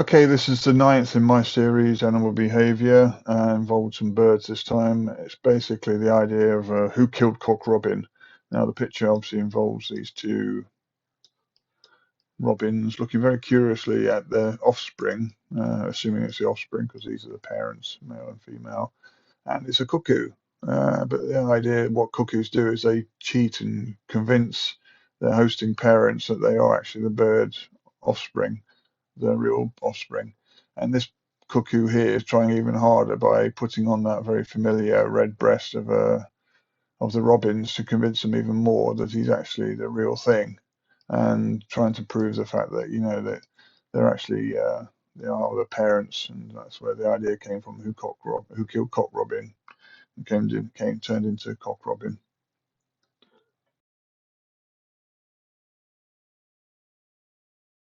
Okay, this is the ninth in my series, Animal Behaviour, involved some birds this time. It's basically the idea of who killed Cock Robin. Now, the picture obviously involves these two robins looking very curiously at their offspring, assuming it's the offspring because these are the parents, male and female, and it's a cuckoo. But the idea, what cuckoos do is they cheat and convince their hosting parents that they are actually the bird's offspring, the real offspring. And this cuckoo here is trying even harder by putting on that very familiar red breast of the robins to convince them even more that he's actually the real thing, and trying to prove the fact that that they're actually they are the parents, and that's where the idea came from. Who killed Cock Robin, and came turned into Cock Robin.